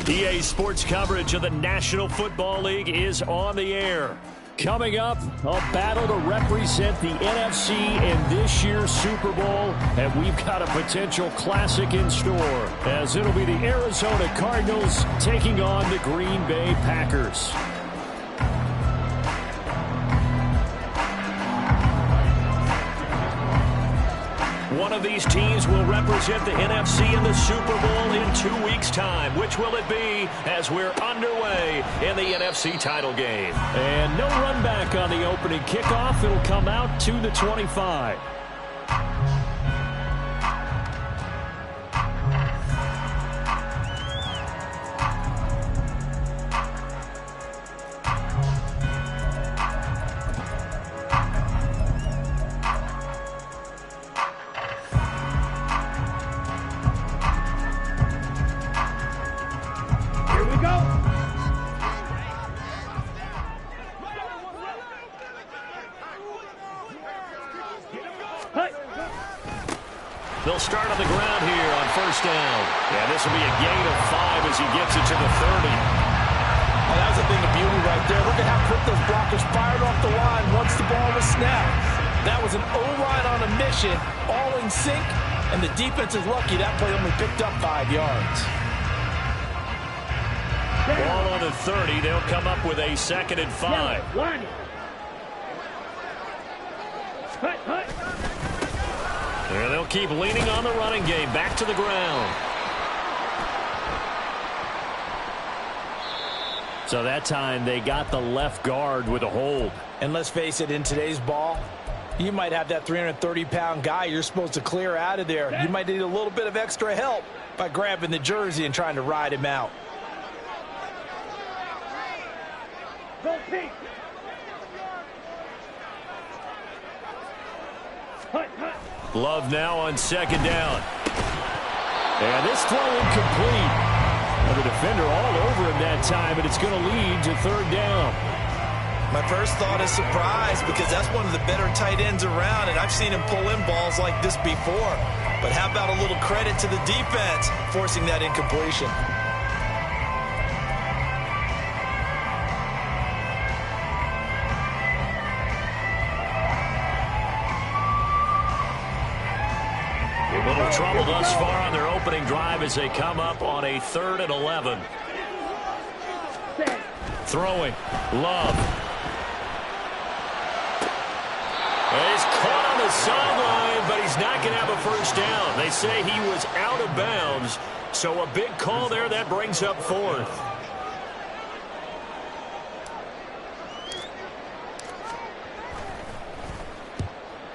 EA Sports coverage of the National Football League is on the air. Coming up, a battle to represent the NFC in this year's Super Bowl, and we've got a potential classic in store, as it'll be the Arizona Cardinals taking on the Green Bay Packers. One of these teams will represent the NFC in the Super Bowl in 2 weeks' time. Which will it be as we're underway in the NFC title game? And no run back on the opening kickoff. It'll come out to the 25. They'll start on the ground here on first down. Yeah, this will be a gain of 5 as he gets it to the 30. Oh, that was a thing of beauty right there. Look at how quick those blockers fired off the line once the ball was snapped. That was an O-line on a mission, all in sync, and the defense is lucky that play only picked up 5 yards. Ball on the 30. They'll come up with a 2nd and 5. And they'll keep leaning on the running game. Back to the ground. So that time they got the left guard with a hold. And let's face it, in today's ball, you might have that 330-pound guy you're supposed to clear out of there. You might need a little bit of extra help by grabbing the jersey and trying to ride him out. Go Pete. Love now on 2nd down. And this throw incomplete. And the defender all over him that time, and it's going to lead to 3rd down. My first thought is surprise, because that's one of the better tight ends around, and I've seen him pull in balls like this before. But how about a little credit to the defense forcing that incompletion? Little trouble thus far on their opening drive as they come up on a 3rd and 11. Throwing. Love. He's caught on the sideline, but he's not going to have a first down. They say he was out of bounds, so a big call there that brings up 4th.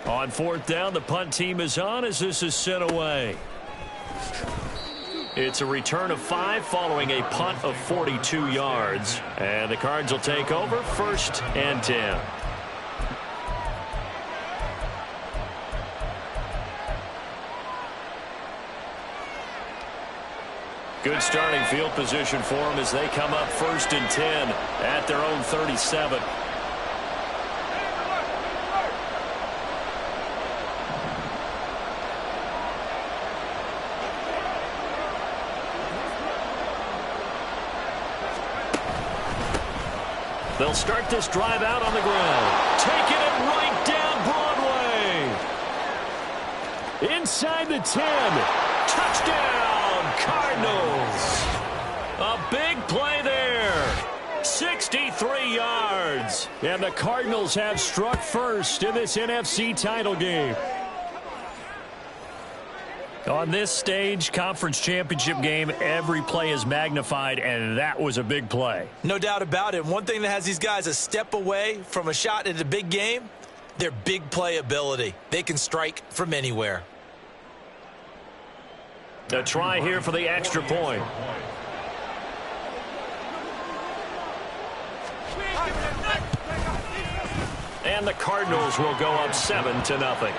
On 4th down, the punt team is on as this is sent away. It's a return of 5 following a punt of 42 yards. And the Cards will take over 1st and 10. Good starting field position for them as they come up 1st and 10 at their own 37. They'll start this drive out on the ground. Taking it right down Broadway. Inside the 10. Touchdown, Cardinals. A big play there. 63 yards. And the Cardinals have struck first in this NFC title game. On this stage, conference championship game, every play is magnified, and that was a big play. No doubt about it. One thing that has these guys a step away from a shot at a big game, their big play ability. They can strike from anywhere. A try here for the extra point. And the Cardinals will go up 7-0.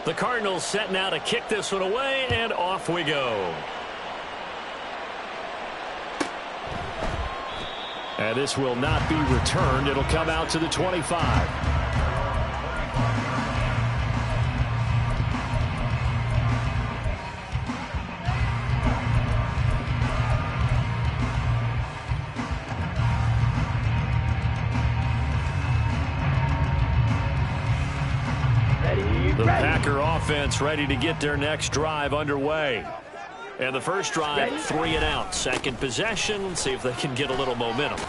The Cardinals set now to kick this one away, and off we go. And this will not be returned. It'll come out to the 25. The Packer offense ready to get their next drive underway. And the first drive, 3 and out. Second possession, see if they can get a little momentum.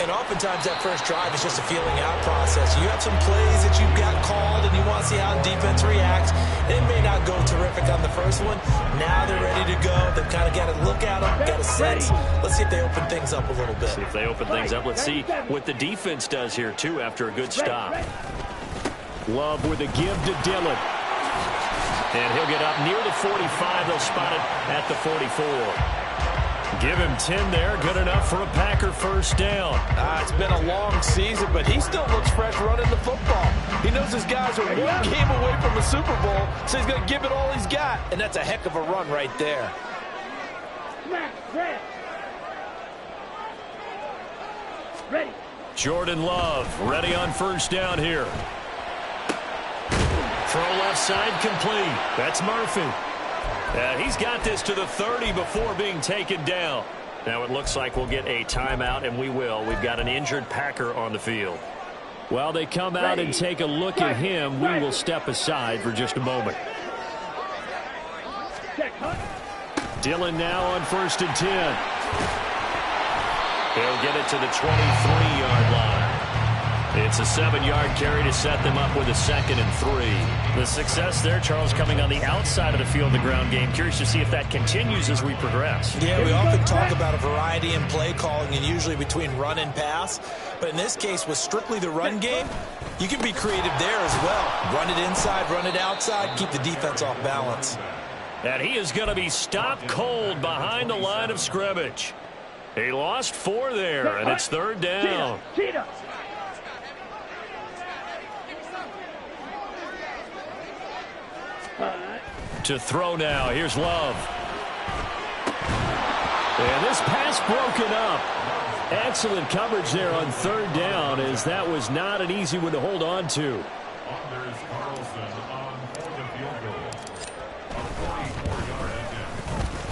And oftentimes that first drive is just a feeling out process. You have some plays that you've got called and you want to see how the defense reacts. It may not go terrific on the first one. Now they're ready to go. They've kind of got to look at them, got a sense. Let's see if they open things up a little bit. See if they open things up. Let's see what the defense does here, too, after a good stop. Love with a give to Dillon. And he'll get up near the 45. They'll spot it at the 44. Give him 10 there. Good enough for a Packer first down. It's been a long season, but he still looks fresh running the football. He knows his guys are one game away from a Super Bowl, so he's going to give it all he's got. And that's a heck of a run right there. Ready. Jordan Love ready on first down here. Throw left side complete. That's Murphy. He's got this to the 30 before being taken down. Now it looks like we'll get a timeout, and we will. We've got an injured Packer on the field. While they come out and take a look at him, we will step aside for just a moment. Dillon now on 1st and 10. He'll get it to the 23-yard line. It's a 7-yard carry to set them up with a 2nd and 3. The success there, Charles, coming on the outside of the field, the ground game. Curious to see if that continues as we progress. Yeah, we often talk about a variety in play calling and usually between run and pass. But in this case, with strictly the run game, you can be creative there as well. Run it inside, run it outside, keep the defense off balance. And he is going to be stopped cold behind the line of scrimmage. He lost 4 there, and it's 3rd down. To throw now. Here's Love. And this pass broken up. Excellent coverage there on 3rd down, as that was not an easy one to hold on to.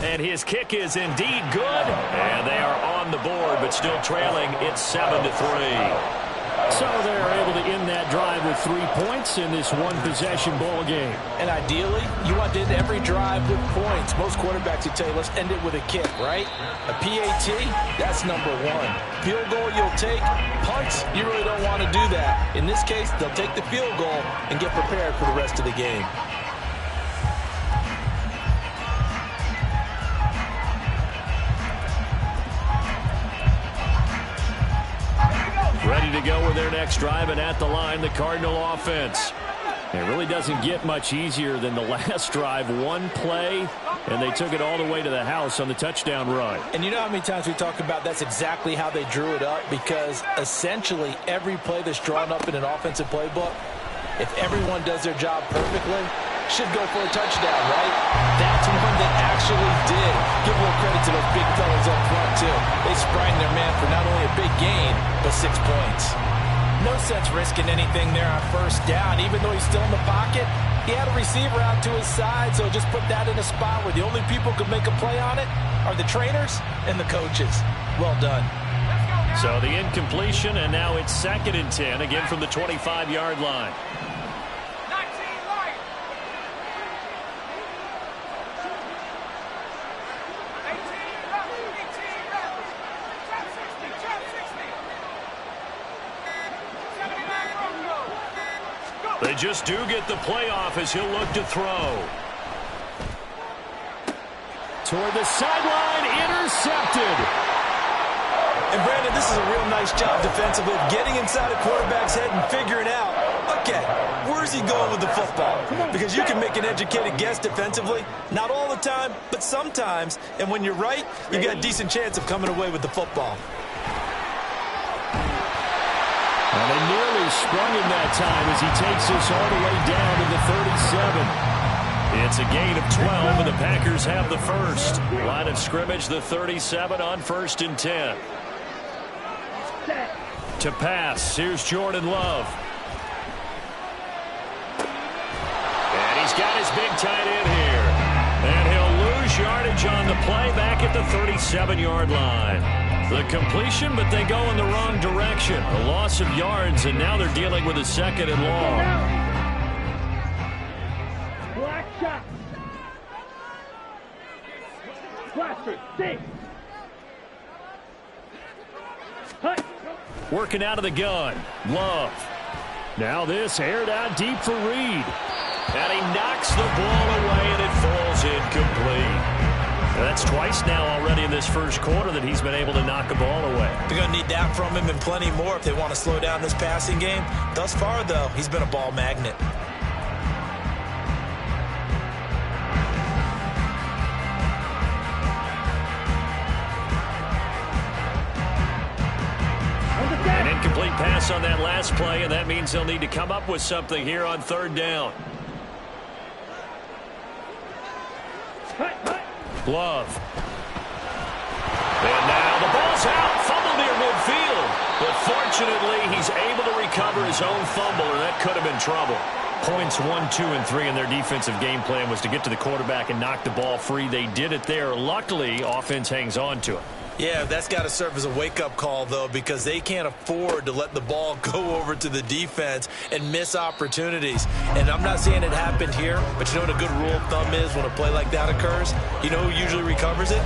And his kick is indeed good. And they are on the board, but still trailing. It's 7-3. So they're able to end that drive with 3 points in this one-possession ball game. And ideally, you want to end every drive with points. Most quarterbacks would tell you, let's end it with a kick, right? A PAT, that's number 1. Field goal you'll take. Punts, you really don't want to do that. In this case, they'll take the field goal and get prepared for the rest of the game. Ready to go with their next drive, and at the line, the Cardinal offense. It really doesn't get much easier than the last drive. One play, and they took it all the way to the house on the touchdown run. And you know how many times we talk about that's exactly how they drew it up, because essentially every play that's drawn up in an offensive playbook, if everyone does their job perfectly, should go for a touchdown, right? That's one that actually did. Give a little credit to those big fellas up front, too. They sprang their man for not only a big gain, but 6 points. No sense risking anything there on first down. Even though he's still in the pocket, he had a receiver out to his side, so just put that in a spot where the only people who could make a play on it are the trainers and the coaches. Well done. So the incompletion, and now it's 2nd and 10, again from the 25-yard line. They just do get the playoff as he'll look to throw. Toward the sideline, intercepted. And Brandon, this is a real nice job defensively of getting inside a quarterback's head and figuring out, okay, where's he going with the football? Because you can make an educated guess defensively, not all the time, but sometimes. And when you're right, you got a decent chance of coming away with the football. And they nearly sprung him that time as he takes this all the way down to the 37. It's a gain of 12, and the Packers have the first. Line of scrimmage, the 37 on 1st and 10. To pass, here's Jordan Love. And he's got his big tight end here. And he'll lose yardage on the play back at the 37-yard line. The completion, but they go in the wrong direction. A loss of yards, and now they're dealing with a 2nd and long. Black shot. Blaster, stay. Hut. Working out of the gun. Love. Now this aired out deep for Reed. And he knocks the ball away, and it falls incomplete. That's twice now already in this first quarter that he's been able to knock a ball away. They're going to need that from him and plenty more if they want to slow down this passing game. Thus far, though, he's been a ball magnet. An incomplete pass on that last play, and that means they'll need to come up with something here on 3rd down. Love. And now the ball's out. Fumble near midfield. But fortunately, he's able to recover his own fumble, or that could have been trouble. Points 1, 2, and 3 in their defensive game plan was to get to the quarterback and knock the ball free. They did it there. Luckily, offense hangs on to it. Yeah, that's got to serve as a wake-up call, though, because they can't afford to let the ball go over to the defense and miss opportunities. And I'm not saying it happened here, but you know what a good rule of thumb is when a play like that occurs? You know who usually recovers it?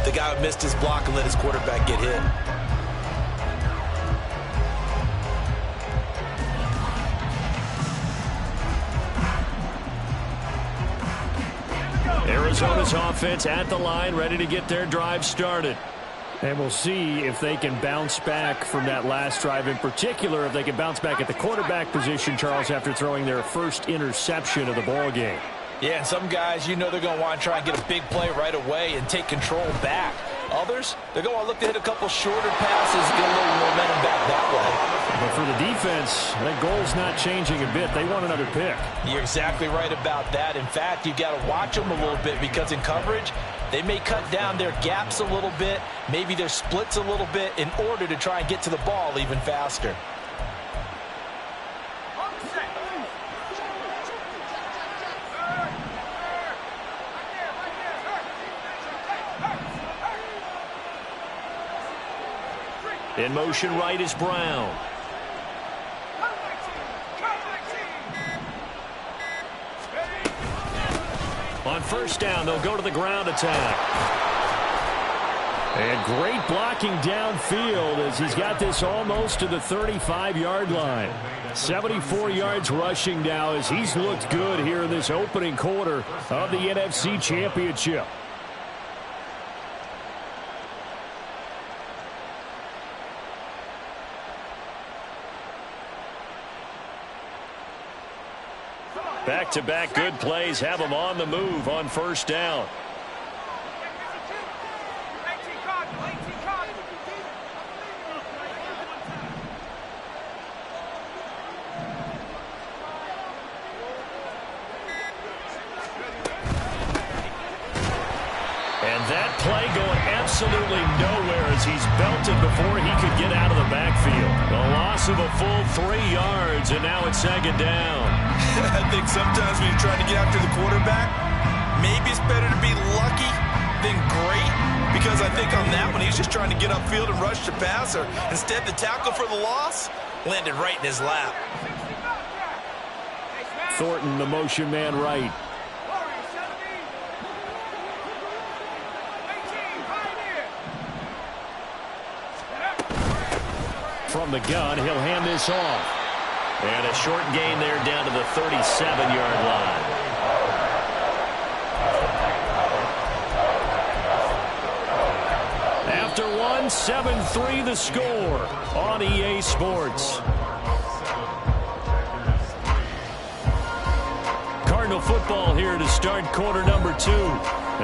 The guy who missed his block and let his quarterback get hit. Arizona's offense at the line, ready to get their drive started. And we'll see if they can bounce back from that last drive, in particular if they can bounce back at the quarterback position, Charles, after throwing their first interception of the ball game. Yeah, and some guys, you know they're going to want to try and get a big play right away and take control back. Others, they're going to look to hit a couple shorter passes, get a little momentum back that way. But for the defense, that goal's not changing a bit. They want another pick. You're exactly right about that. In fact, you've got to watch them a little bit because in coverage, they may cut down their gaps a little bit, maybe their splits a little bit in order to try and get to the ball even faster. In motion right is Brown. On 1st down, they'll go to the ground attack. And great blocking downfield as he's got this almost to the 35-yard line. 74 yards rushing now as he's looked good here in this opening quarter of the NFC Championship. Back-to-back good plays have them on the move on 1st down. And that play going absolutely nowhere as he's belted before he could get out of the backfield. A loss of a full 3 yards, and now it's 2nd down. I think sometimes when you're trying to get after the quarterback, maybe it's better to be lucky than great, because I think on that one, he's just trying to get upfield and rush the passer. Instead, the tackle for the loss landed right in his lap. Thornton, the motion man right. From the gun, he'll hand this off. And a short gain there down to the 37-yard line. After one, 7-3 the score on EA Sports. Cardinal football here to start quarter number 2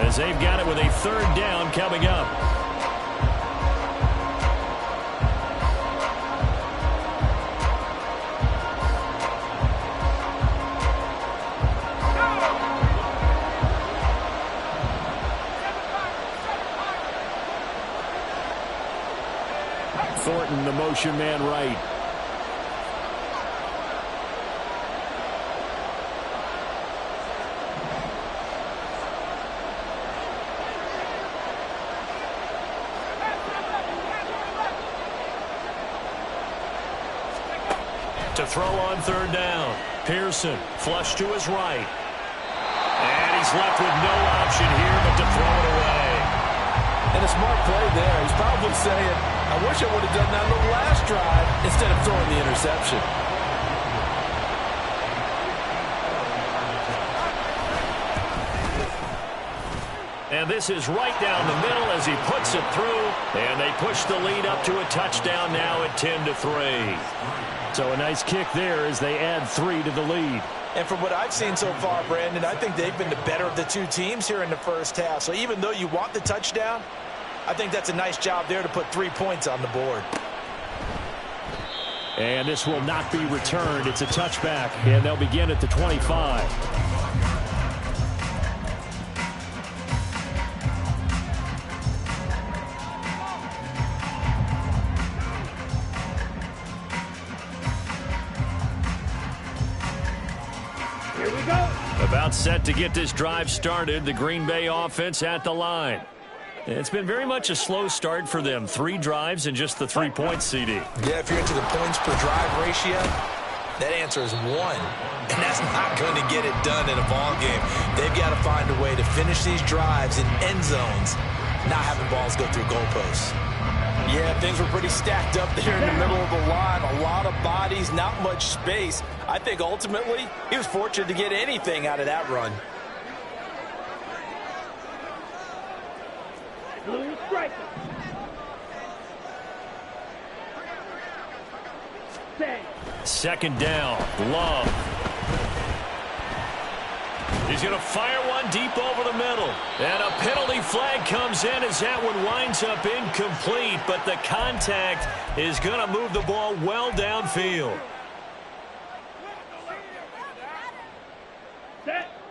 as they've got it with a 3rd down coming up. Thornton, the motion man right. To throw on third down. Pearson, flush to his right. And he's left with no option here but to throw it away. And a smart play there. He's probably saying, I wish I would have done that on the last drive instead of throwing the interception. And this is right down the middle as he puts it through. And they push the lead up to a touchdown now at 10-3. So a nice kick there as they add 3 to the lead. And from what I've seen so far, Brandon, I think they've been the better of the two teams here in the first half. So even though you want the touchdown, I think that's a nice job there to put 3 points on the board. And this will not be returned. It's a touchback, and they'll begin at the 25. About set to get this drive started. The Green Bay offense at the line. It's been very much a slow start for them. 3 drives and just the 3 points, CD. Yeah, if you're into the points per drive ratio, that answer is 1. And that's not going to get it done in a ball game. They've got to find a way to finish these drives in end zones, not having balls go through goalposts. Yeah, things were pretty stacked up there in the middle of the line. A lot of bodies, not much space. I think ultimately he was fortunate to get anything out of that run. Blue striker. Stay. Second down. Love. He's going to fire one deep over the middle. And a penalty flag comes in as that one winds up incomplete. But the contact is going to move the ball well downfield.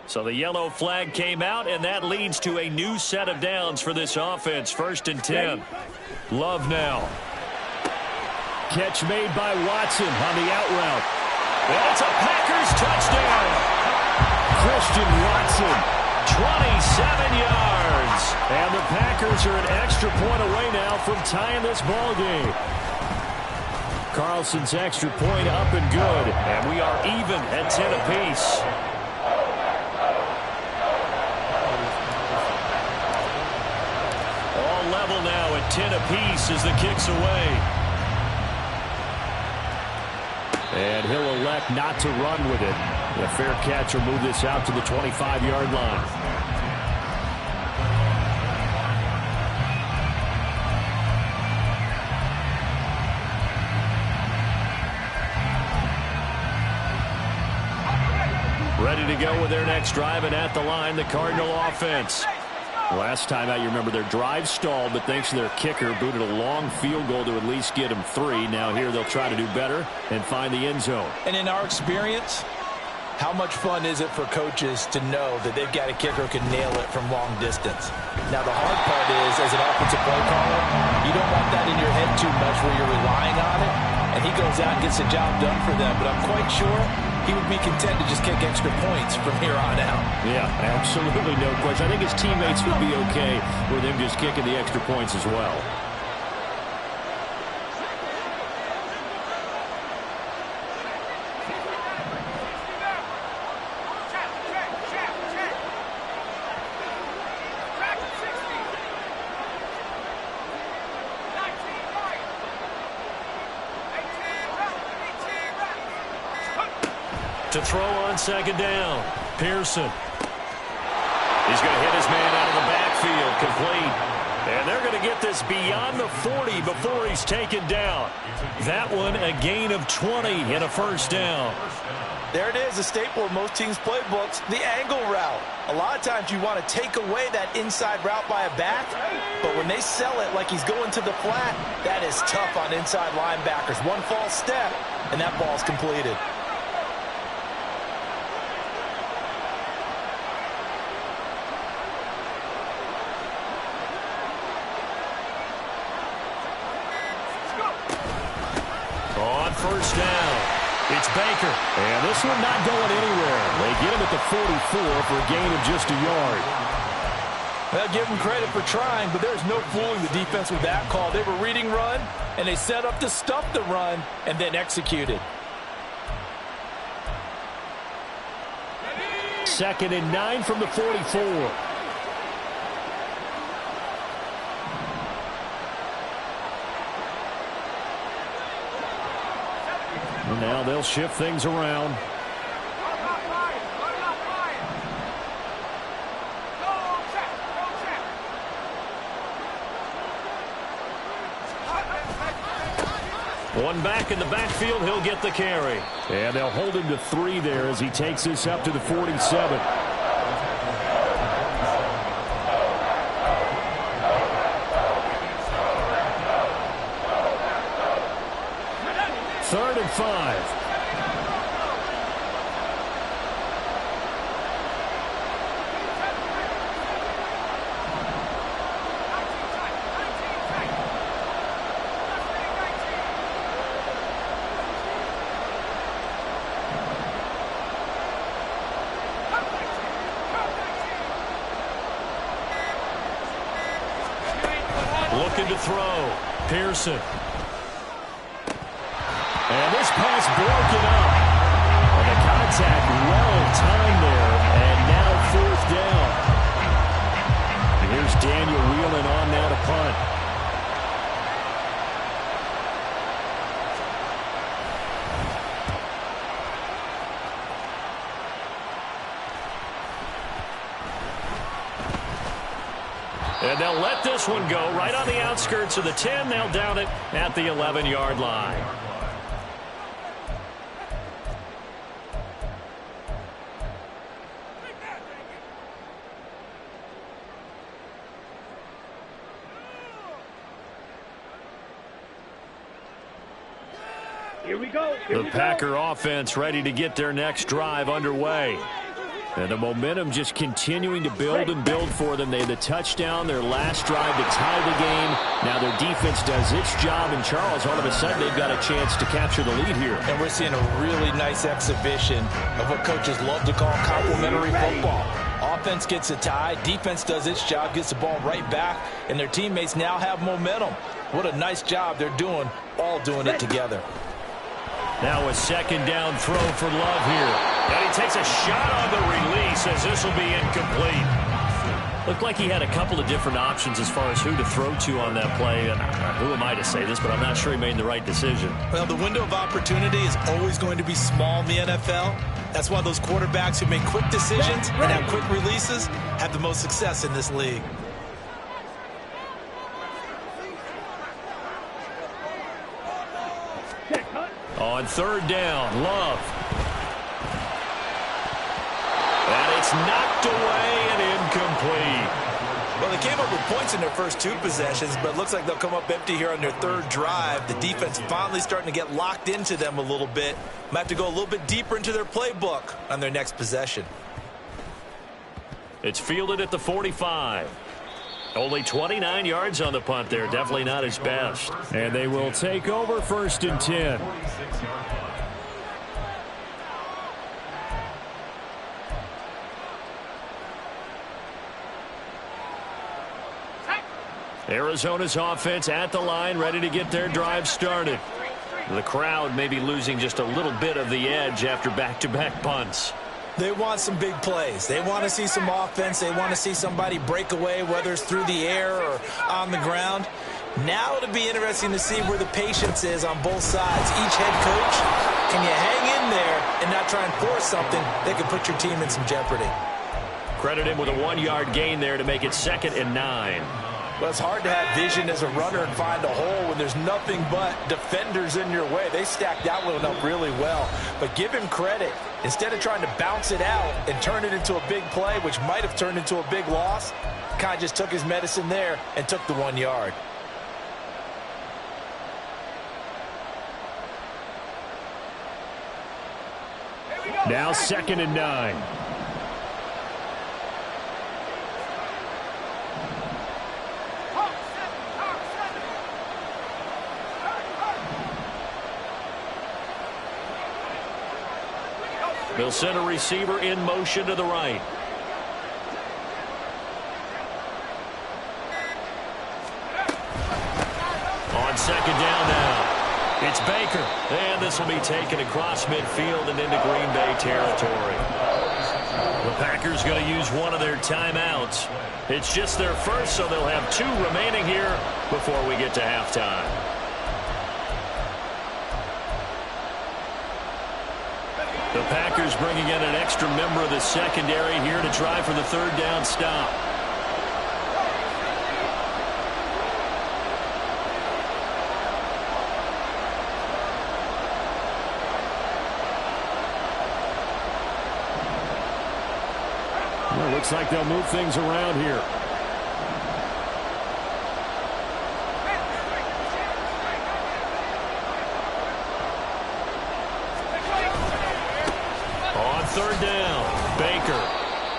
So the yellow flag came out, and that leads to a new set of downs for this offense. 1st and 10. Love now. Catch made by Watson on the out route. And it's a Packers touchdown. Christian Watson, 27 yards. And the Packers are an extra point away now from tying this ball game. Carlson's extra point up and good. And we are even at 10 apiece. All level now at 10 apiece as the kick's away. And he'll elect not to run with it. A fair catch will move this out to the 25-yard line. Ready to go with their next drive, and at the line, the Cardinal offense. Last time out, you remember their drive stalled, but thanks to their kicker, booted a long field goal to at least get them 3. Now here they'll try to do better and find the end zone. And in our experience, how much fun is it for coaches to know that they've got a kicker who can nail it from long distance? Now the hard part is, as an offensive play caller, you don't want that in your head too much where you're relying on it, and he goes out and gets the job done for them. But I'm quite sure he would be content to just kick extra points from here on out. Yeah, absolutely no question. I think his teammates would be okay with him just kicking the extra points as well. To throw on second down. Pearson. He's going to hit his man out of the backfield. Complete. And they're going to get this beyond the 40 before he's taken down. That one a gain of 20 and a first down. There it is, a staple of most teams' playbooks, the angle route. A lot of times you want to take away that inside route by a back, but when they sell it like he's going to the flat, that is tough on inside linebackers. One false step, and that ball's completed. first down. It's Baker. And this one not going anywhere. They get him at the 44 for a gain of just a yard. Well, give them credit for trying, but there's no fooling the defense with that call. They were reading run, and they set up to stuff the run and then executed. 2nd and 9 from the 44. And now they'll shift things around. One back in the backfield, he'll get the carry. And they'll hold him to 3 there as he takes this up to the 47. Third and 5. Looking to throw. Pearson. And this pass broken up. And the contact well timed there. And now 4th down. And here's Daniel Whelan on now to punt. And they'll let this one go right on the outskirts of the 10. They'll down it at the 11-yard line. Here we go. The Packer offense ready to get their next drive underway. And the momentum just continuing to build and build for them. They had the touchdown, their last drive to tie the game. Now their defense does its job, and Charles, all of a sudden, they've got a chance to capture the lead here. And we're seeing a really nice exhibition of what coaches love to call complementary football. Offense gets a tie, defense does its job, gets the ball right back, and their teammates now have momentum. What a nice job they're doing, all doing it together. Now a 2nd down throw for Love here. And he takes a shot on the release as this will be incomplete. Looked like he had a couple of different options as far as who to throw to on that play. And who am I to say this, but I'm not sure he made the right decision. Well, the window of opportunity is always going to be small in the NFL. That's why those quarterbacks who make quick decisions and have quick releases have the most success in this league. On 3rd down, Love. And it's knocked away and incomplete. Well, they came up with points in their first 2 possessions, but it looks like they'll come up empty here on their 3rd drive. The defense finally starting to get locked into them a little bit. Might have to go a little bit deeper into their playbook on their next possession. It's fielded at the 45. Only 29 yards on the punt there. Definitely not his best. And they will take over 1st and 10. Arizona's offense at the line, ready to get their drive started. The crowd may be losing just a little bit of the edge after back-to-back punts. They want some big plays. They want to see some offense. They want to see somebody break away, whether it's through the air or on the ground. Now it'll be interesting to see where the patience is on both sides. Each head coach, can you hang in there and not try and force something that could put your team in some jeopardy? Credit him with a 1-yard gain there to make it 2nd and 9. Well, it's hard to have vision as a runner and find a hole when there's nothing but defenders in your way. They stacked that one up really well. But give him credit. Instead of trying to bounce it out and turn it into a big play, which might have turned into a big loss, kind of just took his medicine there and took the 1 yard. Now 2nd and 9. They'll send a receiver in motion to the right. On second down now. It's Baker, and this will be taken across midfield and into Green Bay territory. The Packers going to use one of their timeouts. It's just their first, so they'll have 2 remaining here before we get to halftime. The Packers bringing in an extra member of the secondary here to try for the third down stop. Well, looks like they'll move things around here. On third down, Baker.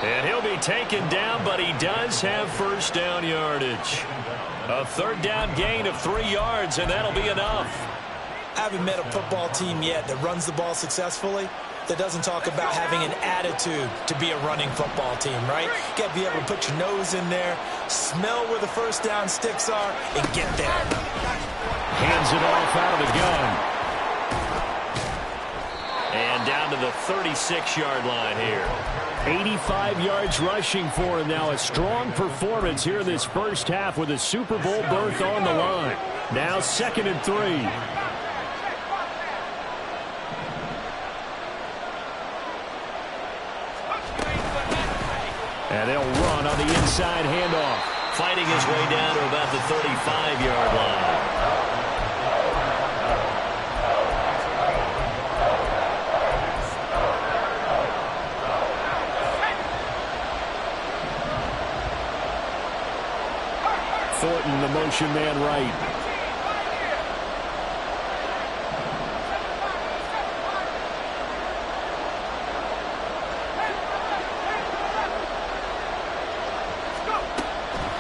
And he'll be taken down, but he does have first down yardage. A third down gain of 3 yards, and that'll be enough. I haven't met a football team yet that runs the ball successfully that doesn't talk about having an attitude to be a running football team, right? You got to be able to put your nose in there, smell where the first down sticks are, and get there. Hands it off out of the gun. And down to the 36-yard line here. 85 yards rushing for him now. A strong performance here in this first half with a Super Bowl berth on the line. Now 2nd and 3. And they'll run on the inside handoff. Fighting his way down to about the 35-yard line. Thornton, the motion man right.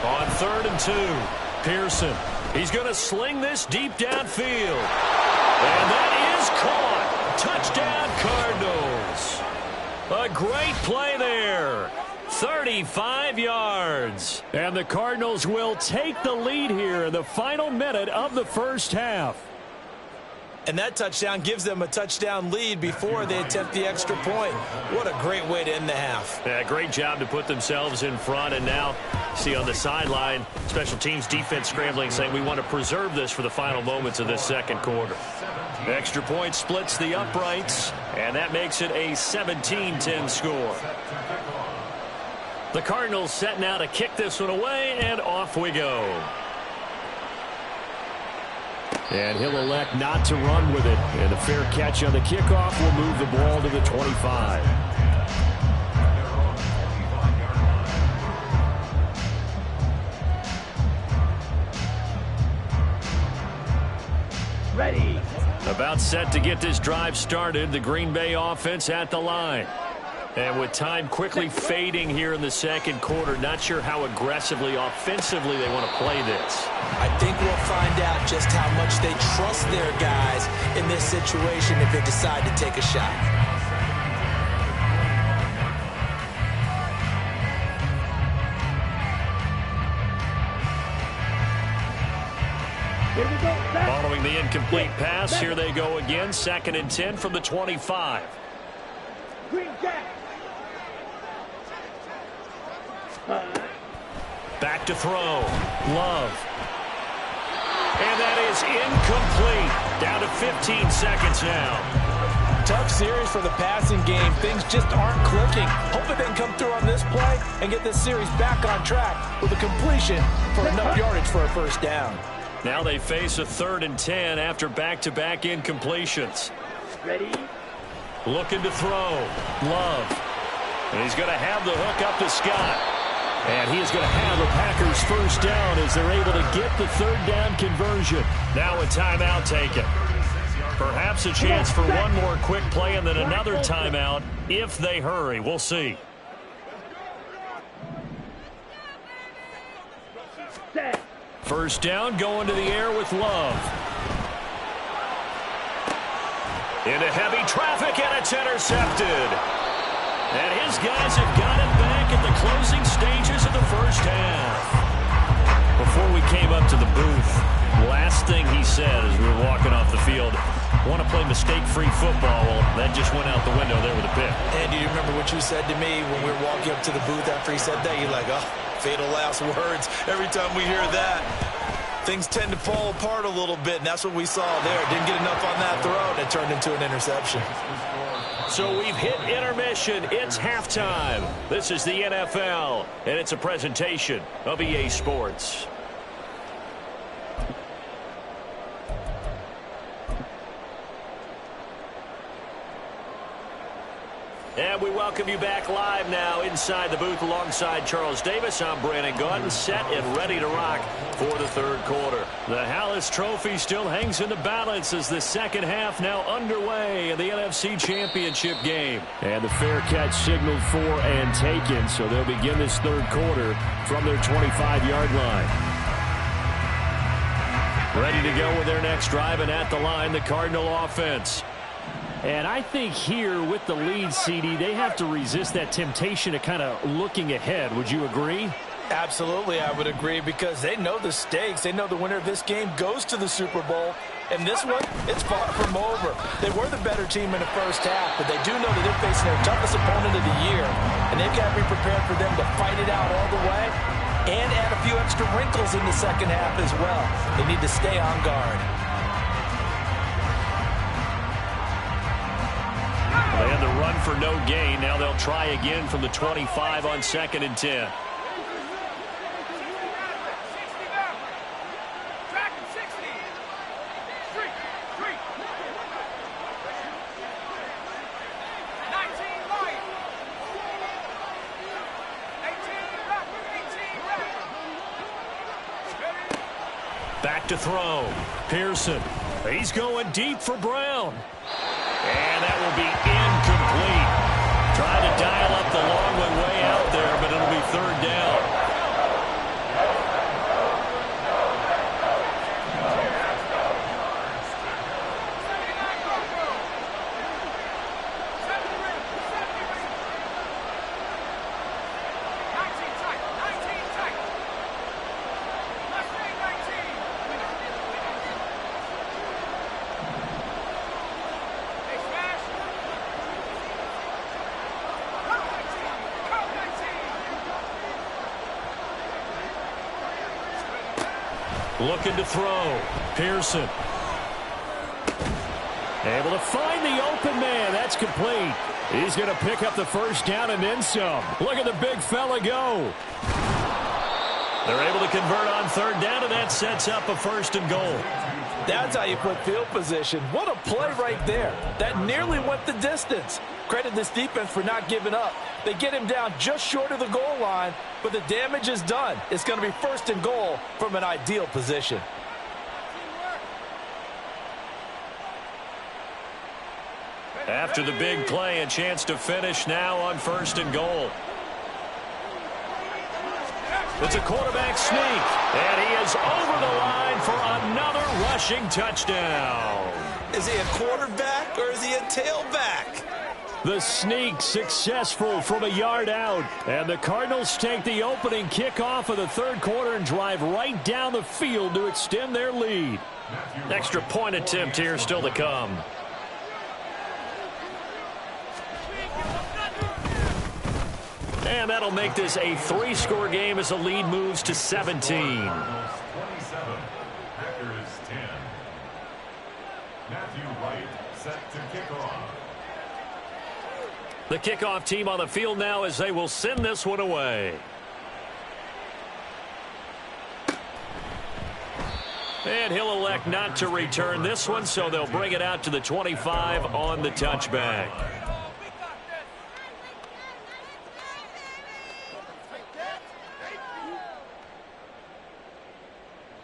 On 3rd and 2, Pearson. He's going to sling this deep downfield. And that is caught. Touchdown, Cardinals. A great play there. 35 yards. And the Cardinals will take the lead here in the final minute of the first half. And that touchdown gives them a touchdown lead before they attempt the extra point. What a great way to end the half. Yeah, great job to put themselves in front. And now, see on the sideline, special teams defense scrambling, saying we want to preserve this for the final moments of this second quarter. Extra point splits the uprights, and that makes it a 17-10 score. The Cardinals set now to kick this one away, and off we go. And he'll elect not to run with it. And a fair catch on the kickoff will move the ball to the 25. Ready. About set to get this drive started. The Green Bay offense at the line. And with time quickly fading here in the second quarter, not sure how aggressively, offensively they want to play this. I think we'll find out just how much they trust their guys in this situation if they decide to take a shot. Here we go. Following the incomplete pass, here they go again. 2nd and 10 from the 25. Green Jack. Back to throw. Love. And that is incomplete. Down to 15 seconds now. Tough series for the passing game. Things just aren't clicking. Hoping they can come through on this play and get this series back on track with a completion for enough yardage for a first down. Now they face a 3rd and 10 after back-to-back incompletions. Ready? Looking to throw. Love. And he's going to have the hook up to Scott. And he is going to have the Packers first down as they're able to get the third down conversion. Now a timeout taken. Perhaps a chance for one more quick play and then another timeout if they hurry. We'll see. First down, going to the air with Love. Into heavy traffic, and it's intercepted. And his guys have got him back at the closing stages of the first half. Before we came up to the booth, last thing he said as we were walking off the field, want to play mistake-free football. Well, that just went out the window there with a pick. And do you remember what you said to me when we were walking up to the booth after he said that? You're like, oh, fatal last words. Every time we hear that, things tend to fall apart a little bit, and that's what we saw there. Didn't get enough on that throw, and it turned into an interception. So we've hit intermission. It's halftime. This is the NFL, and it's a presentation of EA Sports. And we welcome you back live now inside the booth alongside Charles Davis. I'm Brandon Gaudin, set and ready to rock for the third quarter. The Hallis Trophy still hangs in the balance as the second half now underway in the NFC Championship game. And the fair catch signaled for and taken, so they'll begin this third quarter from their 25-yard line. Ready to go with their next drive, and at the line, the Cardinal offense. And I think here with the lead, CD, they have to resist that temptation of kind of looking ahead. Would you agree? Absolutely, I would agree, because they know the stakes. They know the winner of this game goes to the Super Bowl. And this one, it's far from over. They were the better team in the first half, but they do know that they're facing their toughest opponent of the year. And they've got to be prepared for them to fight it out all the way and add a few extra wrinkles in the second half as well. They need to stay on guard. They had the run for no gain. Now they'll try again from the 25 on 2nd and 10. Back to throw. Pearson. He's going deep for Brown. And that will be incomplete. Trying to dial up the long one way out there, but it'll be third down. Looking to throw. Pearson. Able to find the open man. That's complete. He's going to pick up the first down and then some. Look at the big fella go. They're able to convert on third down, and that sets up a 1st and goal. That's how you put field position. What a play right there. That nearly went the distance. Credit this defense for not giving up. They get him down just short of the goal line, but the damage is done. It's going to be 1st and goal from an ideal position. After the big play, a chance to finish now on 1st and goal. It's a quarterback sneak, and he is over the line for another rushing touchdown. Is he a quarterback or is he a tailback? The sneak successful from a yard out. And the Cardinals take the opening kickoff of the third quarter and drive right down the field to extend their lead. Extra point attempt here still to come. And that'll make this a 3-score game as the lead moves to 17. 27, Packers 10. Matthew Wright set to kick off. The kickoff team on the field now as they will send this one away. And he'll elect not to return this one, so they'll bring it out to the 25 on the touchback.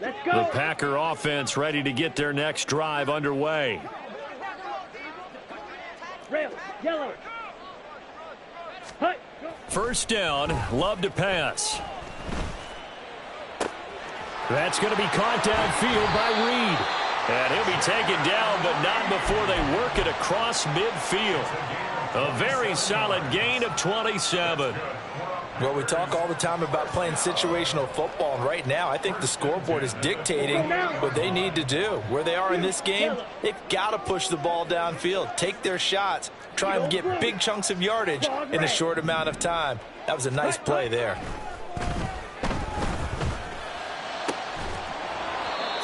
The Packer offense ready to get their next drive underway. First down, Love to pass. That's going to be caught downfield by Reed. And he'll be taken down, but not before they work it across midfield. A very solid gain of 27. Well, we talk all the time about playing situational football, and right now I think the scoreboard is dictating what they need to do. Where they are in this game, they've got to push the ball downfield, take their shots, try and get big chunks of yardage in a short amount of time. That was a nice play there.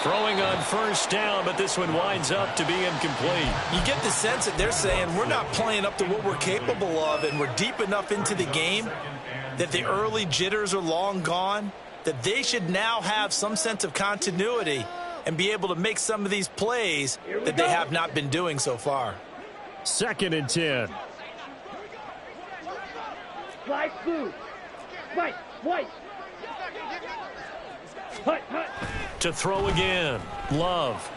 Throwing on first down, but this one winds up to be incomplete. You get the sense that they're saying we're not playing up to what we're capable of, and we're deep enough into the game that the early jitters are long gone, that they should now have some sense of continuity and be able to make some of these plays that they have not been doing so far. 2nd and 10. Fly blue. White. White. Hut, hut. To throw again. Love.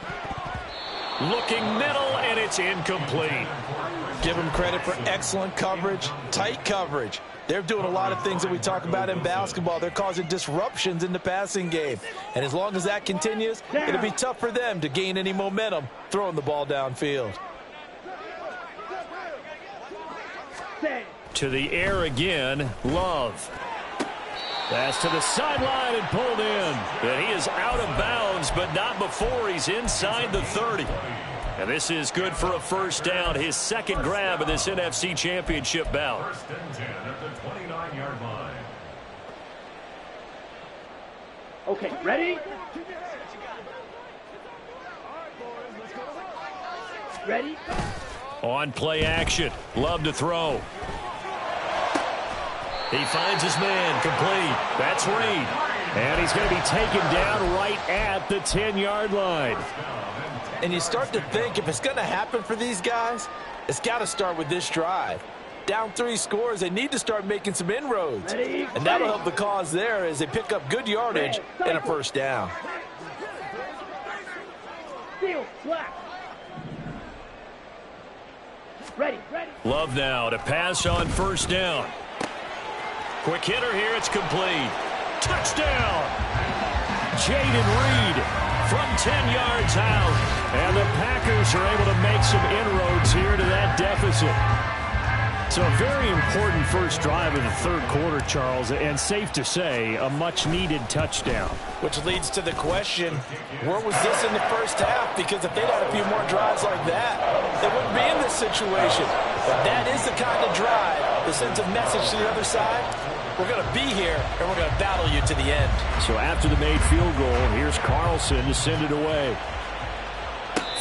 Looking middle, and it's incomplete. Give them credit for excellent coverage, tight coverage. They're doing a lot of things that we talk about in basketball. They're causing disruptions in the passing game. And as long as that continues, it'll be tough for them to gain any momentum throwing the ball downfield. To the air again, Love. Pass to the sideline and pulled in. And he is out of bounds, but not before he's inside the 30. And this is good for a first down, his second grab of this NFC Championship bout. 1st and 10 at the 29-yard line. Okay, ready? Ready? On play action, Love to throw. He finds his man, complete. That's Reed. And he's going to be taken down right at the 10-yard line. And you start to think if it's going to happen for these guys, it's got to start with this drive. Down 3 scores, they need to start making some inroads. And that'll help the cause there as they pick up good yardage and a first down. Steel, black. Ready, ready. Love now to pass on first down. Quick hitter here, it's complete. Touchdown! Jaden Reed from 10 yards out. And the Packers are able to make some inroads here to that deficit. So a very important first drive of the third quarter, Charles, and safe to say, a much-needed touchdown. Which leads to the question, where was this in the first half? Because if they'd had a few more drives like that, they wouldn't be in this situation. But that is the kind of drive that sends a message to the other side. We're going to be here, and we're going to battle you to the end. So after the made field goal, here's Carlson to send it away.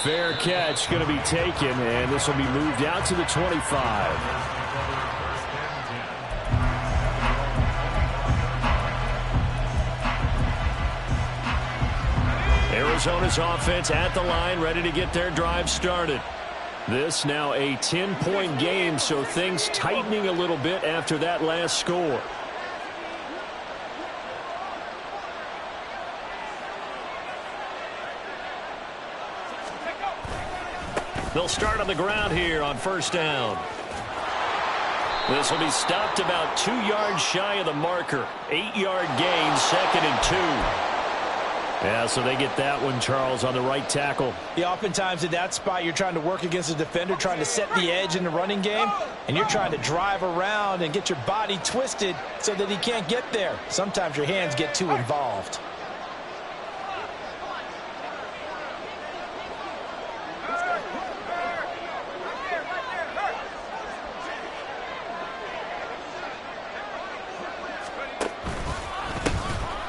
Fair catch going to be taken, and this will be moved out to the 25. Arizona's offense at the line, ready to get their drive started. This now a 10-point game, so things tightening a little bit after that last score. They'll start on the ground here on first down. This will be stopped about 2 yards shy of the marker. 8-yard gain, 2nd and 2. Yeah, so they get that one, Charles, on the right tackle. Yeah, oftentimes in that spot, you're trying to work against a defender, trying to set the edge in the running game, and you're trying to drive around and get your body twisted so that he can't get there. Sometimes your hands get too involved.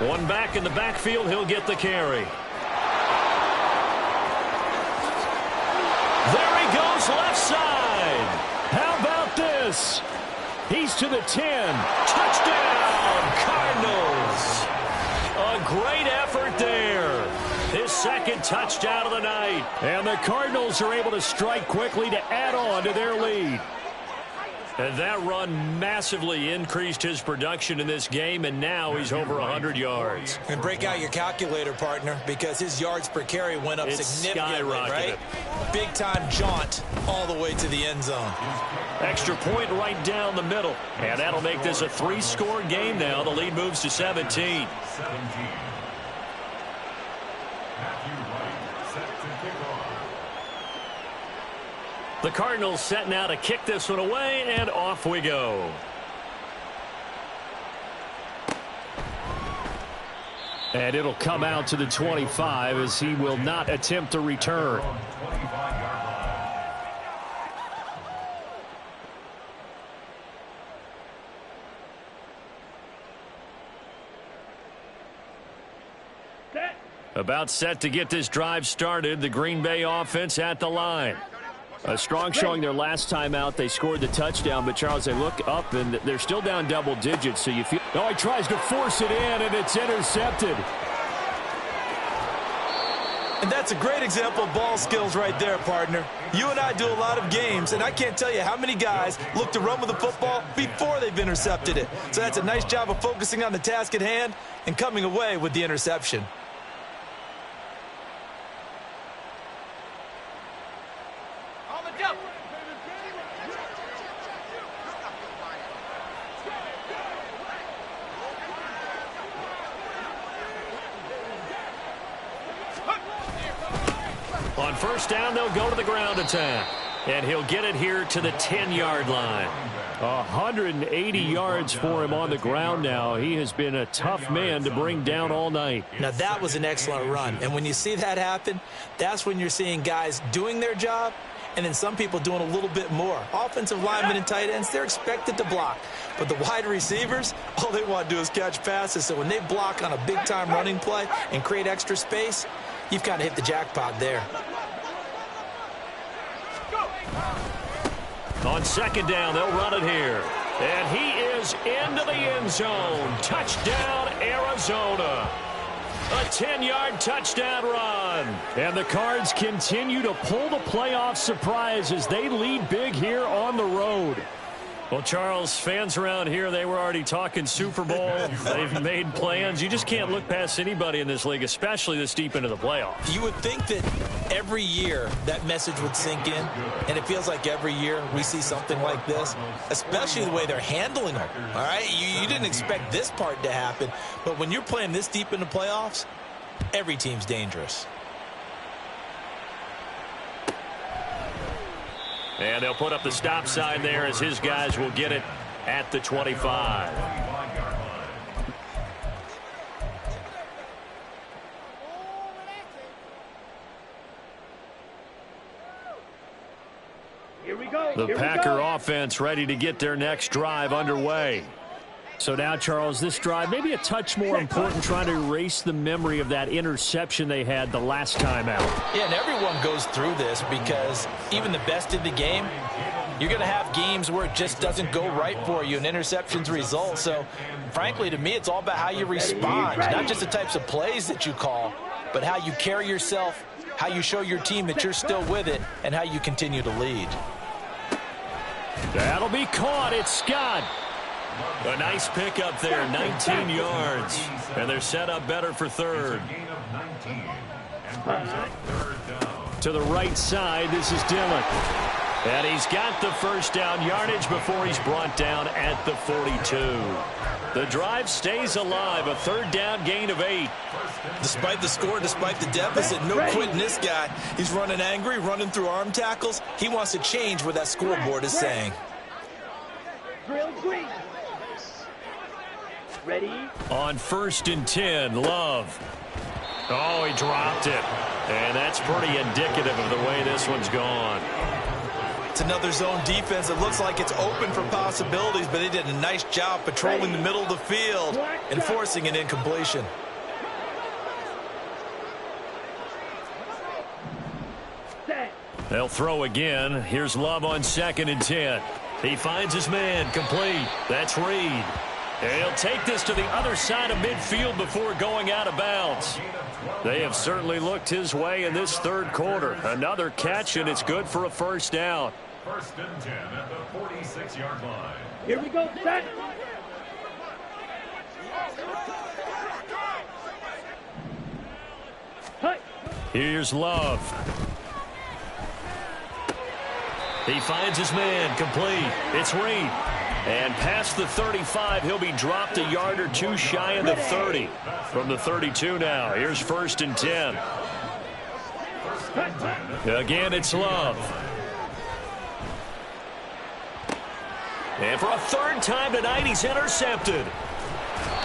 One back in the backfield, he'll get the carry. There he goes, left side. How about this? He's to the 10. Touchdown, Cardinals. A great effort there. His second touchdown of the night. And the Cardinals are able to strike quickly to add on to their lead. And that run massively increased his production in this game, and now he's over 100 yards. And break out your calculator, partner, because his yards per carry went up significantly, right? Big-time jaunt all the way to the end zone. Extra point right down the middle. And that'll make this a 3-score game now. The lead moves to 17. The Cardinals set now to kick this one away, and off we go. And it'll come out to the 25 as he will not attempt to return. About set to get this drive started. The Green Bay offense at the line. A strong showing their last time out. They scored the touchdown, but Charles, they look up and they're still down double digits. So you feel, oh, he tries to force it in and it's intercepted. And that's a great example of ball skills right there, partner. You and I do a lot of games, and I can't tell you how many guys look to run with the football before they've intercepted it. So that's a nice job of focusing on the task at hand and coming away with the interception. On first down, they'll go to the ground attack. And he'll get it here to the 10-yard line. 180 yards for him on the ground now. He has been a tough man to bring down all night. Now, that was an excellent run. And when you see that happen, that's when you're seeing guys doing their job and then some people doing a little bit more. Offensive linemen and tight ends, they're expected to block. But the wide receivers, all they want to do is catch passes. So when they block on a big-time running play and create extra space, you've kind of hit the jackpot there. On second down, they'll run it here. And he is into the end zone. Touchdown, Arizona. A 10-yard touchdown run. And the Cards continue to pull the playoff surprise as they lead big here on the road. Well, Charles, fans around here, they were already talking Super Bowl. They've made plans. You just can't look past anybody in this league, especially this deep into the playoffs. You would think that every year that message would sink in, and it feels like every year we see something like this, especially the way they're handling them. All right, you didn't expect this part to happen, but when you're playing this deep in the playoffs, every team's dangerous. And they'll put up the stop sign there as his guys will get it at the 25. Here we go. The Packer offense ready to get their next drive underway. So now, Charles, this drive maybe a touch more important, trying to erase the memory of that interception they had the last time out. Yeah, and everyone goes through this because even the best in the game, you're going to have games where it just doesn't go right for you and interceptions result. So, frankly, to me, it's all about how you respond, not just the types of plays that you call, but how you carry yourself, how you show your team that you're still with it, and how you continue to lead. That'll be caught. It's Scott. A nice pickup there, 19 yards. And they're set up better for third. To the right side, this is Dillon. And he's got the first down yardage before he's brought down at the 42. The drive stays alive, a third down gain of 8. Despite the score, despite the deficit, no quitting this guy. He's running angry, running through arm tackles. He wants to change what that scoreboard is saying. Drill green. Ready? On 1st and 10, Love. Oh, he dropped it. And that's pretty indicative of the way this one's gone. It's another zone defense. It looks like it's open for possibilities, but they did a nice job patrolling the middle of the field and forcing an incompletion. They'll throw again. Here's Love on 2nd and 10. He finds his man, complete. That's Reed. And he'll take this to the other side of midfield before going out of bounds. They have certainly looked his way in this third quarter. Another catch, and it's good for a first down. 1st and 10 at the 46-yard line. Here we go, set. Here's Love. He finds his man, complete. It's Reed. And past the 35, he'll be dropped a yard or two shy of the 30. From the 32 now, here's 1st and 10. Again, it's Love. And for a third time tonight, he's intercepted.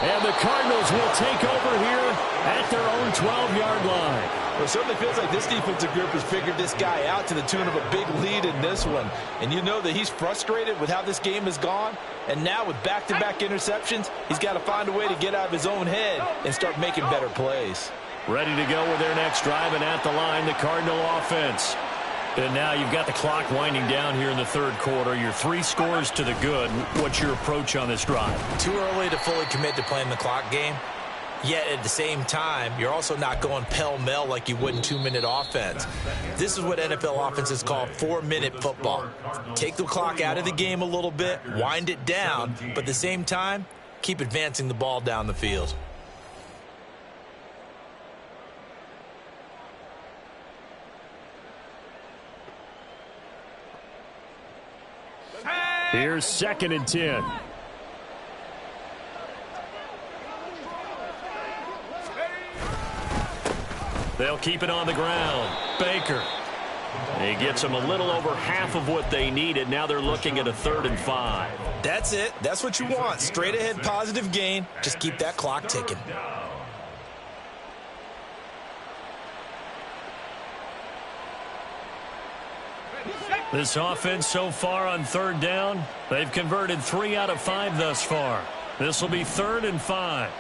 And the Cardinals will take over here at their own 12-yard line. Well, it certainly feels like this defensive group has figured this guy out to the tune of a big lead in this one. And you know that he's frustrated with how this game has gone. And now with back-to-back interceptions, he's got to find a way to get out of his own head and start making better plays. Ready to go with their next drive, and at the line, the Cardinal offense. And now you've got the clock winding down here in the third quarter. You're 3 scores to the good. What's your approach on this drive? Too early to fully commit to playing the clock game. Yet at the same time, you're also not going pell-mell like you would in 2-minute offense. This is what NFL offenses call 4-minute football. Take the clock out of the game a little bit, wind it down, but at the same time, keep advancing the ball down the field. Here's 2nd and 10. They'll keep it on the ground. Baker. He gets them a little over half of what they needed. Now they're looking at a 3rd and 5. That's it. That's what you want. Straight ahead positive gain. Just keep that clock ticking. This offense so far on 3rd down, they've converted 3 out of 5 thus far. This will be 3rd and 5.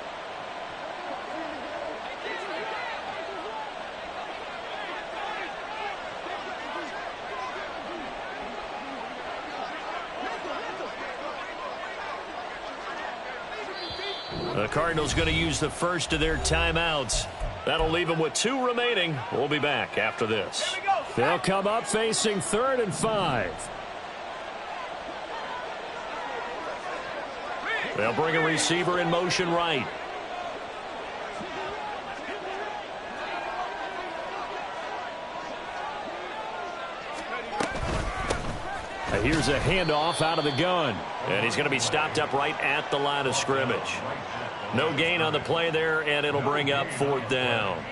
The Cardinals going to use the first of their timeouts. That'll leave them with 2 remaining. We'll be back after this. They'll come up facing 3rd and 5. They'll bring a receiver in motion right. Here's a handoff out of the gun. And he's going to be stopped up right at the line of scrimmage. No gain on the play there, and it'll bring up 4th down.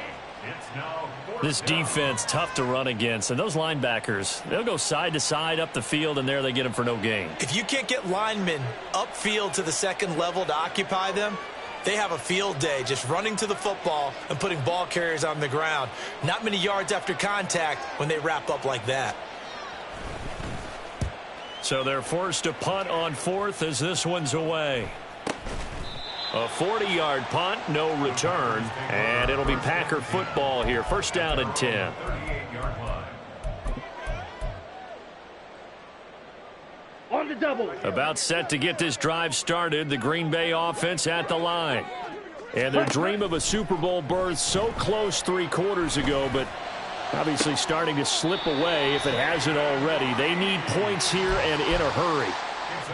This defense, tough to run against. And those linebackers, they'll go side to side up the field, and there they get them for no gain. If you can't get linemen upfield to the 2nd level to occupy them, they have a field day just running to the football and putting ball carriers on the ground. Not many yards after contact when they wrap up like that. So they're forced to punt on 4th as this one's away. A 40-yard punt, no return, and it'll be Packer football here. 1st down and 10. On the double. About set to get this drive started, the Green Bay offense at the line. And their dream of a Super Bowl berth so close 3 quarters ago, but obviously starting to slip away if it hasn't already. They need points here and in a hurry.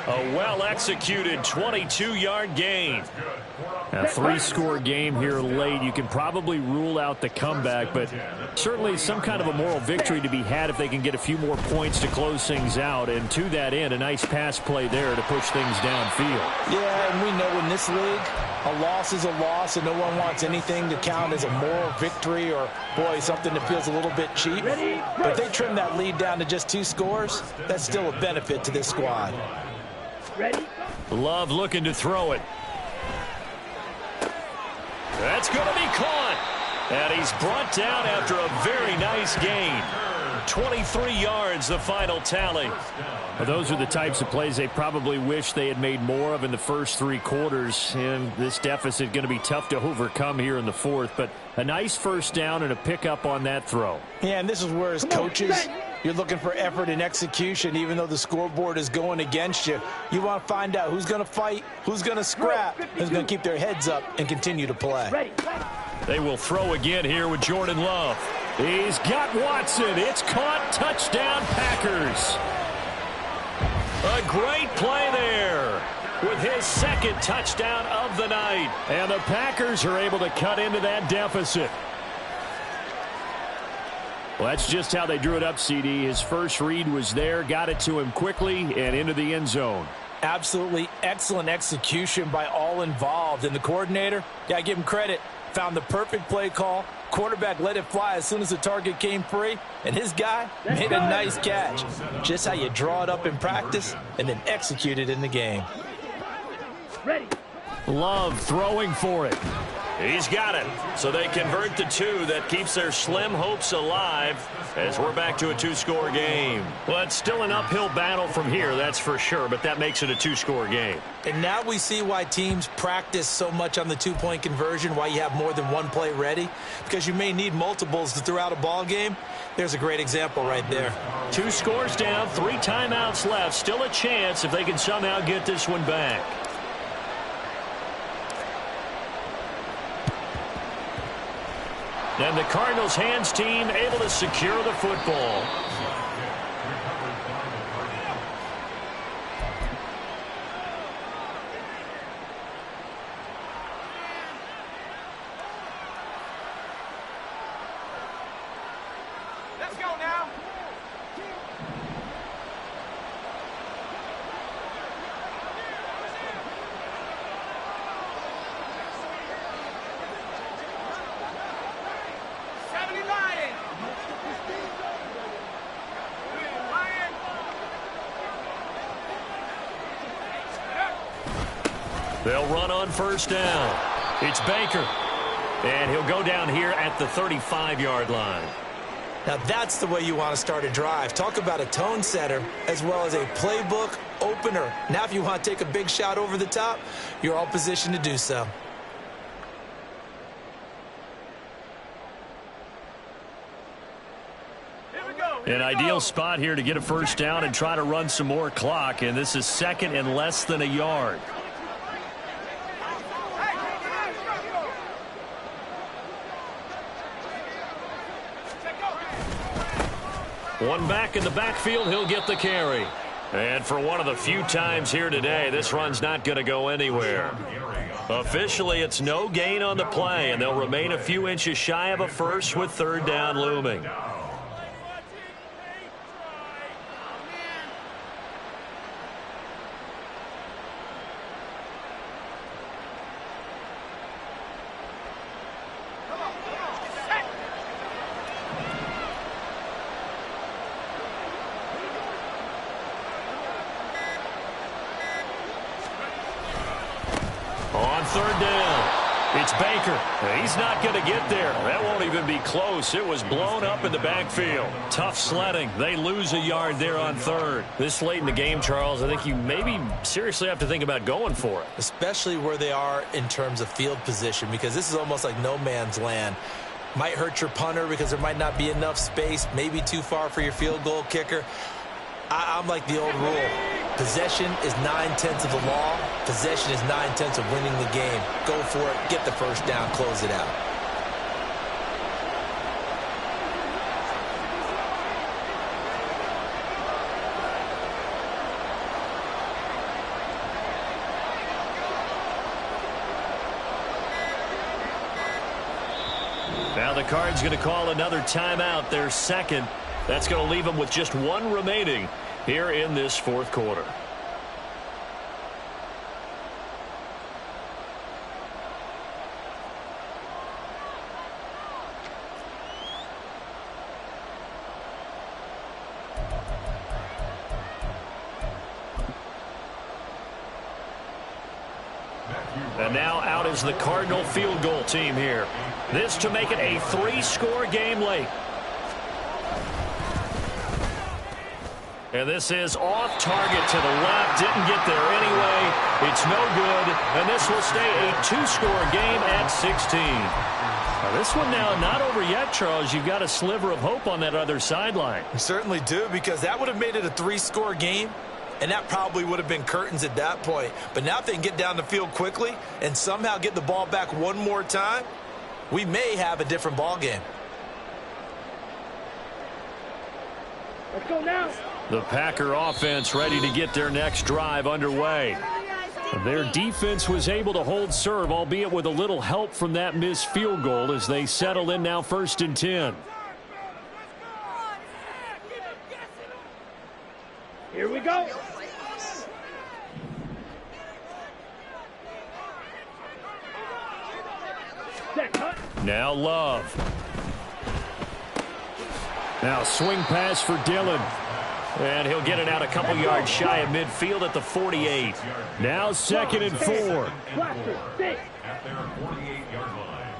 A well-executed 22-yard gain. A 3-score game here late. You can probably rule out the comeback, but certainly some kind of a moral victory to be had if they can get a few more points to close things out. And to that end, a nice pass play there to push things downfield. Yeah, and we know in this league, a loss is a loss, and no one wants anything to count as a moral victory or, boy, something that feels a little bit cheap. But if they trim that lead down to just 2 scores, that's still a benefit to this squad. Ready? Love looking to throw it. That's going to be caught. And he's brought down after a very nice gain. 23 yards, the final tally. Well, those are the types of plays they probably wish they had made more of in the first 3 quarters. And this deficit going to be tough to overcome here in the 4th. But a nice 1st down and a pickup on that throw. Yeah, and this is where as coaches, you're looking for effort and execution. Even though the scoreboard is going against you, you want to find out who's going to fight, who's going to scrap, who's going to keep their heads up and continue to play. They will throw again here with Jordan Love. He's got Watson. It's caught. Touchdown, Packers. A great play there with his 2nd touchdown of the night. And the Packers are able to cut into that deficit. Well, that's just how they drew it up, CD. His first read was there, got it to him quickly, and into the end zone. Absolutely excellent execution by all involved. And the coordinator, yeah, I give him credit, found the perfect play call Quarterback let it fly as soon as the target came free, and his guy made a nice catch. Just how you draw it up in practice and then execute it in the game. Ready. Love throwing for it. He's got it. So they convert the 2. That keeps their slim hopes alive as we're back to a 2-score game. Well, it's still an uphill battle from here, that's for sure, but that makes it a 2-score game. And now we see why teams practice so much on the 2-point conversion, why you have more than one play ready, because you may need multiples throughout a ball game. There's a great example right there. 2 scores down, 3 timeouts left. Still a chance if they can somehow get this one back. And the Cardinals hands team able to secure the football. Let's go now. They'll run on first down. It's Baker. And he'll go down here at the 35-yard line. Now that's the way you want to start a drive. Talk about a tone setter as well as a playbook opener. Now if you want to take a big shot over the top, you're all positioned to do so. An ideal spot here to get a first down and try to run some more clock. And this is second and less than a yard. One back in the backfield, he'll get the carry. And for one of the few times here today, this run's not going to go anywhere. Officially, it's no gain on the play, and they'll remain a few inches shy of a first with third down looming. On third down, it's Baker. He's not going to get there. That won't even be close. It was blown up in the backfield. Tough sledding. They lose a yard there on third. This late in the game, Charles, I think you maybe seriously have to think about going for it. Especially where they are in terms of field position, because this is almost like no man's land. Might hurt your punter because there might not be enough space, maybe too far for your field goal kicker. I'm like the old rule. Possession is 9/10 of the law. Possession is 9/10 of winning the game. Go for it. Get the first down. Close it out. Now the Cards going to call another timeout, their second. That's going to leave them with just one remaining here in this fourth quarter. And now out is the Cardinal field goal team here. This to make it a 3-score game late. And this is off target to the left. Didn't get there anyway. It's no good. And this will stay a 2-score game at 16. Now this one now not over yet, Charles. You've got a sliver of hope on that other sideline. You certainly do, because that would have made it a 3-score game. And that probably would have been curtains at that point. But now if they can get down the field quickly and somehow get the ball back one more time, we may have a different ball game. Let's go now. The Packer offense ready to get their next drive underway. Their defense was able to hold serve, albeit with a little help from that missed field goal as they settle in now 1st and 10. Here we go. Set, cut. Now Love. Now swing pass for Dillon. And he'll get it out a couple yards shy of midfield at the 48. Now 2nd and 4. Blaster, stick. At their 48-yard line.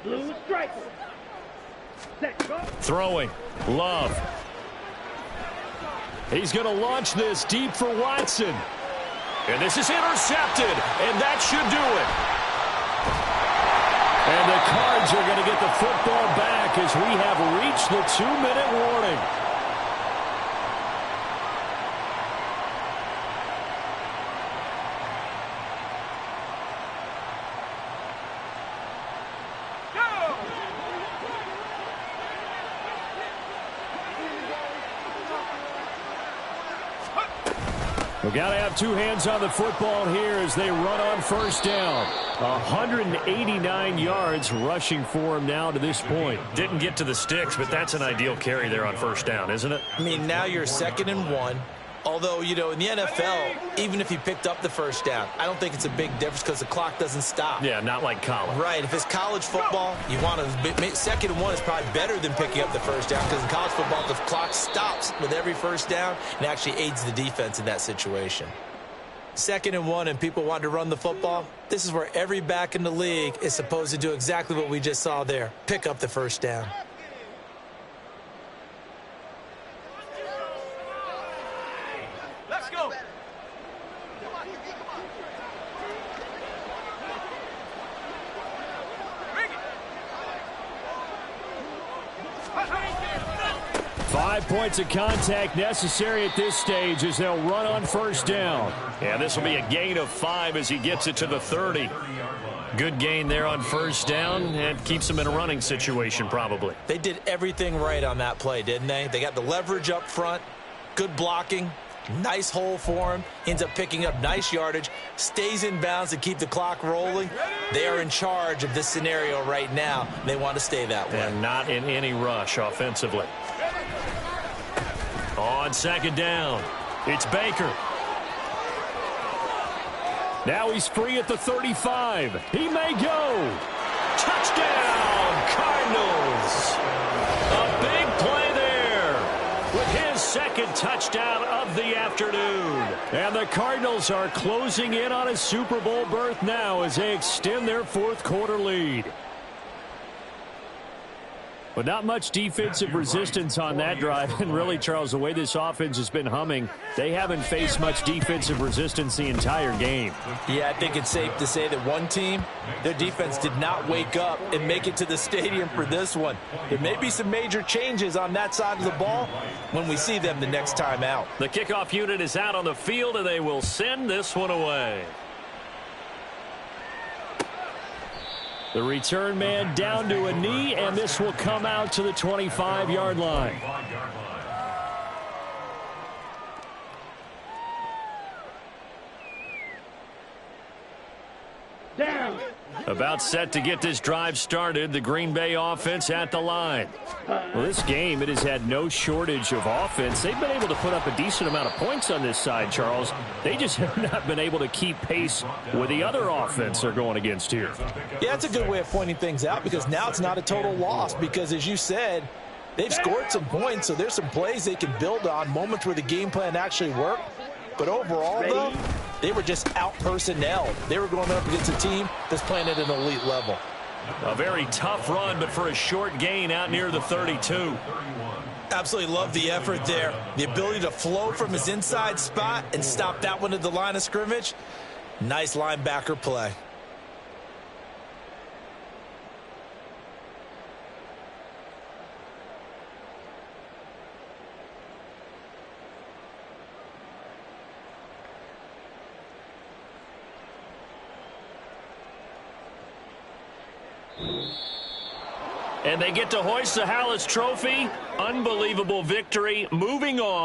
Blue striker. Set, go. Throwing. Love. He's going to launch this deep for Watson. And this is intercepted. And that should do it. And the Cards are going to get the football back as we have reached the 2-minute warning. We've got to have two hands on the football here as they run on first down. 189 yards rushing for him now to this point. Didn't get to the sticks, but that's an ideal carry there on first down, isn't it? I mean, now you're 2nd and 1. Although, you know, in the NFL, even if he picked up the first down, I don't think it's a big difference because the clock doesn't stop. Yeah, not like college. Right. If it's college football, you want to 2nd and 1 is probably better than picking up the first down because in college football, the clock stops with every first down and actually aids the defense in that situation. 2nd and 1 and people want to run the football. This is where every back in the league is supposed to do exactly what we just saw there. Pick up the first down. Let's go. 5 points of contact necessary at this stage as they'll run on first down. And this will be a gain of 5 as he gets it to the 30. Good gain there on first down and keeps him in a running situation probably. They did everything right on that play, didn't they? They got the leverage up front, good blocking, nice hole for him, ends up picking up nice yardage, stays in bounds to keep the clock rolling. They are in charge of this scenario right now. They want to stay that way. And not in any rush offensively. On 2nd down, it's Baker. Now he's free at the 35. He may go. Touchdown, Cardinals. A big play there with his 2nd touchdown of the afternoon. And the Cardinals are closing in on a Super Bowl berth now as they extend their 4th quarter lead. But not much defensive resistance on that drive. And really, Charles, the way this offense has been humming, they haven't faced much defensive resistance the entire game. Yeah, I think it's safe to say that one team, their defense did not wake up and make it to the stadium for this one. There may be some major changes on that side of the ball when we see them the next time out. The kickoff unit is out on the field, and they will send this one away. The return man down to a knee, and this will come out to the 25-yard line. Down. About set to get this drive started, the Green Bay offense at the line. Well, this game, it has had no shortage of offense. They've been able to put up a decent amount of points on this side, Charles. They just have not been able to keep pace with the other offense they're going against here. Yeah, it's a good way of pointing things out because now it's not a total loss because, as you said, they've scored some points, so there's some plays they can build on, moments where the game plan actually worked. But overall, though, they were just out-personnelled. They were going up against a team that's playing at an elite level. A very tough run, but for a short gain out near the 32. Absolutely love the effort there. The ability to flow from his inside spot and stop that one at the line of scrimmage. Nice linebacker play. And they get to hoist the Hallis Trophy. Unbelievable victory. Moving on.